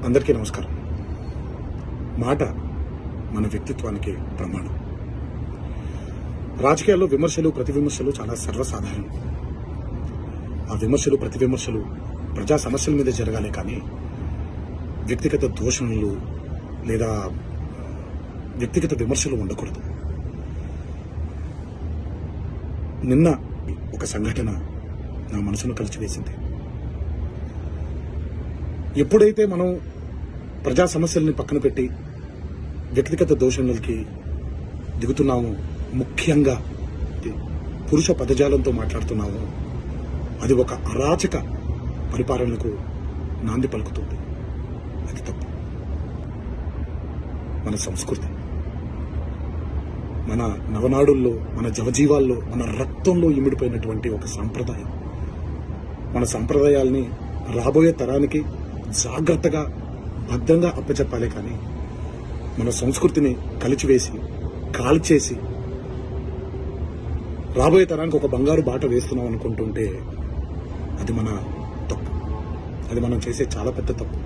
అందరికీ నమస్కారం. మాట మన వ్యక్తిత్వానికి ప్రమాణం. రాజకీయాల్లో విమర్శలు ప్రతి విమర్శలు చాలా సర్వసాధారణం. ఆ విమర్శలు ప్రతి విమర్శలు ప్రజా సమస్యల మీద జరగాలి, కానీ వ్యక్తిగత దూషణలు లేదా వ్యక్తిగత విమర్శలు ఉండకూడదు. నిన్న ఒక సంఘటన నా మనసును కలిచివేసింది. ఎప్పుడైతే మనం ప్రజా సమస్యల్ని పక్కన పెట్టి వ్యక్తిగత దూషణలకి దిగుతున్నాము, ముఖ్యంగా పురుష పదజాలంతో మాట్లాడుతున్నాము, అది ఒక అరాచక పరిపాలనకు నాంది పలుకుతుంది. అది తప్పు. మన సంస్కృతి, మన నవనాడుల్లో, మన జవజీవాల్లో, మన రక్తంలో ఇమిడిపోయినటువంటి ఒక సాంప్రదాయం. మన సంప్రదాయాల్ని రాబోయే తరానికి జాగ్రత్తగా భద్రంగా అప్పచెప్పాలి, కానీ మన సంస్కృతిని కలిచివేసి కాల్చేసి రాబోయే తరానికి ఒక బంగారు బాట వేస్తున్నాం అనుకుంటుంటే అది మన తప్పు. అది మనం చేసే చాలా పెద్ద తప్పు.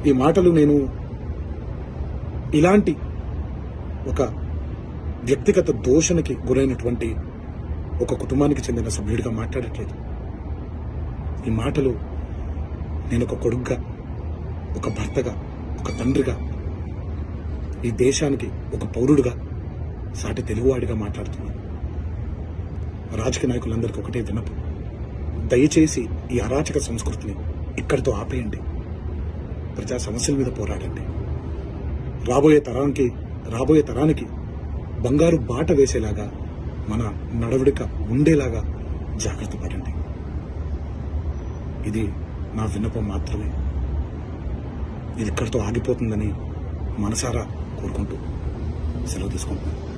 ఈ మాటలు నేను ఇలాంటి ఒక వ్యక్తిగత దూషణకి గురైనటువంటి ఒక కుటుంబానికి చెందిన సభ్యుడిగా మాట్లాడట్లేదు. ఈ మాటలు నేను ఒక కొడుగ్గా, ఒక భర్తగా, ఒక తండ్రిగా, ఈ దేశానికి ఒక పౌరుడుగా, సాటి తెలుగువాడిగా మాట్లాడుతున్నాను. రాజకీయ నాయకులందరికీ ఒకటే విన్నపం: దయచేసి ఈ అరాచక సంస్కృతిని ఇక్కడితో ఆపేయండి. ప్రజా సమస్యల మీద పోరాడండి. రాబోయే తరానికి బంగారు బాట వేసేలాగా మన నడవడిక ఉండేలాగా జాగ్రత్త పడండి. ఇది నా విన్నపం మాత్రమే. ఇది ఇక్కడితో ఆగిపోతుందని మనసారా కోరుకుంటూ సెలవు తీసుకుంటున్నాను.